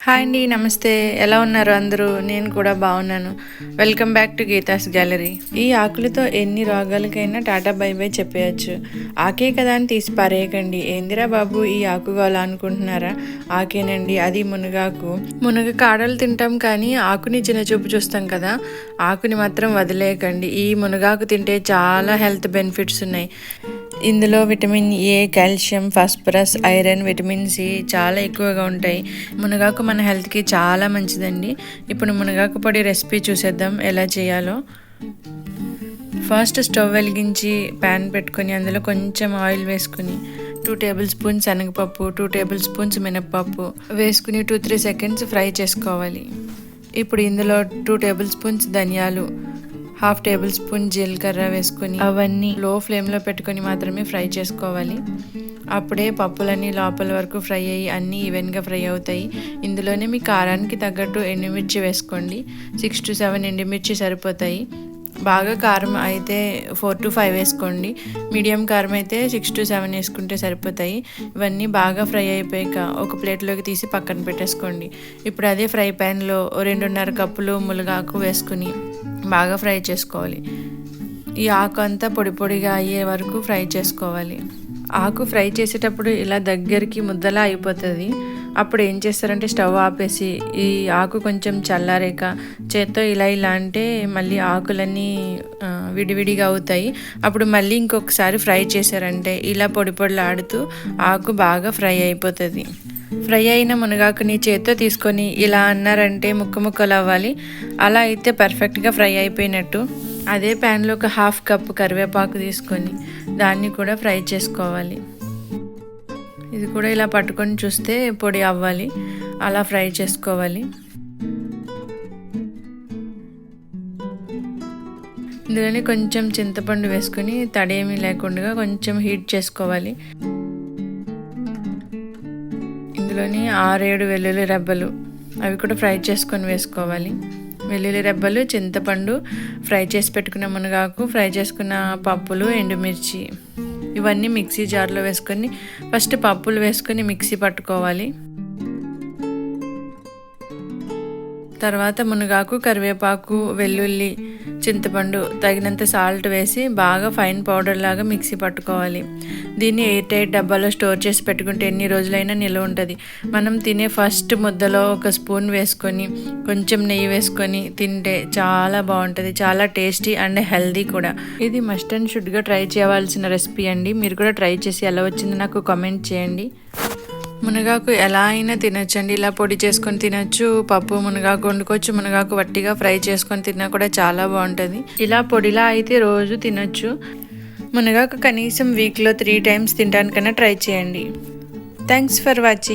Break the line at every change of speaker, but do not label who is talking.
Hi అండి, నమస్తే. ఎలా ఉన్నారు అందరూ? నేను కూడా బాగున్నాను. Welcome back to Geetha's gallery. ఈ ఆకులతో ఎన్ని రోగాలకైనా టాటా బై బై చెప్పేయచ్చు. ఆకే కదా అని తీసి పారేయకండి. ఏందిరా బాబు ఈ ఆకు గోల అనుకుంటున్నారా? ఆకేనండి, అది మునగాకు. మునగ కాడలు తింటాం కానీ ఆకుని చిన్న చూపు చూస్తాం కదా, ఆకుని మాత్రం వదిలేయకండి. ఈ మునగాకు తింటే చాలా హెల్త్ బెనిఫిట్స్ ఉన్నాయి. ఇందులో vitamin A, calcium, phosphorus, iron, vitamin C చాలా ఎక్కువగా ఉంటాయి. మునగాకు మన హెల్త్కి చాలా మంచిదండి. ఇప్పుడు మునగాకు పొడి రెసిపీ చూసేద్దాం ఎలా చేయాలో. ఫస్ట్ స్టవ్ వెలిగించి ప్యాన్ పెట్టుకొని అందులో కొంచెం ఆయిల్ వేసుకుని 2 టేబుల్ స్పూన్స్ శనగపప్పు, 2 టేబుల్ స్పూన్స్ మినప్పప్పు వేసుకుని 2-3 సెకండ్స్ ఫ్రై చేసుకోవాలి. ఇప్పుడు ఇందులో 2 టేబుల్ స్పూన్స్ ధనియాలు, 1/2 టేబుల్ స్పూన్ జీలకర్ర వేసుకొని అవన్నీ లో ఫ్లేమ్లో పెట్టుకొని మాత్రమే ఫ్రై చేసుకోవాలి. అప్పుడే పప్పులన్నీ లోపల వరకు ఫ్రై అయ్యి అన్నీ ఈవెన్గా ఫ్రై అవుతాయి. ఇందులోనే మీ కారానికి తగ్గట్టు ఎండుమిర్చి వేసుకోండి. 6-7 ఎండుమిర్చి సరిపోతాయి. బాగా కారం అయితే 4-5 వేసుకోండి. మీడియం కారం అయితే 6-7 వేసుకుంటే సరిపోతాయి. ఇవన్నీ బాగా ఫ్రై అయిపోయాక ఒక ప్లేట్లోకి తీసి పక్కన పెట్టేసుకోండి. ఇప్పుడు అదే ఫ్రై ప్యాన్లో 2.5 కప్పులు మునగాకు వేసుకుని బాగా ఫ్రై చేసుకోవాలి. ఈ ఆకు అంతా పొడి పొడిగా అయ్యే వరకు ఫ్రై చేసుకోవాలి. ఆకు ఫ్రై చేసేటప్పుడు ఇలా దగ్గరికి ముద్దలా అయిపోతుంది. అప్పుడు ఏం చేస్తారంటే స్టవ్ ఆపేసి ఈ ఆకు కొంచెం చల్లారాక చేత్తో ఇలా అంటే మళ్ళీ ఆకులన్నీ విడివిడిగా అవుతాయి. అప్పుడు మళ్ళీ ఇంకొకసారి ఫ్రై చేశారంటే ఇలా పొడి పొడిలాడుతూ ఆకు బాగా ఫ్రై అయిపోతుంది. ఫ్రై అయిన మునగాకుని చేత్తో తీసుకొని ఇలా అన్నారంటే ముక్కలు అవ్వాలి. అలా అయితే పర్ఫెక్ట్గా ఫ్రై అయిపోయినట్టు. అదే ప్యాన్లో ఒక 1/2 కప్పు కరివేపాకు తీసుకొని దాన్ని కూడా ఫ్రై చేసుకోవాలి. ఇది కూడా ఇలా పట్టుకొని చూస్తే పొడి అవ్వాలి, అలా ఫ్రై చేసుకోవాలి. ఇందులోనే కొంచెం చింతపండు వేసుకొని తడేమీ లేకుండా కొంచెం హీట్ చేసుకోవాలి. ఇందులోని 6-7 వెల్లుల్లి రెబ్బలు అవి కూడా ఫ్రై చేసుకొని వేసుకోవాలి. వెల్లుల్లి రెబ్బలు, చింతపండు, ఫ్రై చేసి పెట్టుకున్న మునగాకు, ఫ్రై చేసుకున్న పప్పులు, ఎండుమిర్చి ఇవన్నీ మిక్సీ జార్లో వేసుకొని ఫస్ట్ పప్పులు వేసుకొని మిక్సీ పట్టుకోవాలి. తర్వాత మునగాకు, కరివేపాకు, వెల్లుల్లి, చింతపండు, తగినంత సాల్ట్ వేసి బాగా ఫైన్ పౌడర్ లాగా మిక్సీ పట్టుకోవాలి. దీన్ని ఎయిర్ టైట్ డబ్బాలో స్టోర్ చేసి పెట్టుకుంటే ఎన్ని రోజులైనా నిల్వ ఉంటుంది. మనం తినే ఫస్ట్ ముద్దలో 1 స్పూన్ వేసుకొని కొంచెం నెయ్యి వేసుకొని తింటే చాలా బాగుంటుంది. చాలా టేస్టీ అండ్ హెల్దీ కూడా. ఇది మస్ట్ అండ్ షుడ్గా ట్రై చేయవలసిన రెసిపీ అండి. మీరు కూడా ట్రై చేసి ఎలా వచ్చిందో నాకు కామెంట్ చేయండి. మునగాకు ఎలా అయినా తినొచ్చండి. ఇలా పొడి చేసుకొని తినొచ్చు, పప్పు మునగాకు వండుకోవచ్చు, మునగాకు వట్టిగా ఫ్రై చేసుకొని తిన్నా కూడా చాలా బాగుంటుంది. ఇలా పొడిలా అయితే రోజు తినొచ్చు. మునగాకు కనీసం వీక్లో 3 టైమ్స్ తినడానికన్నా ట్రై చేయండి. Thanks for watching.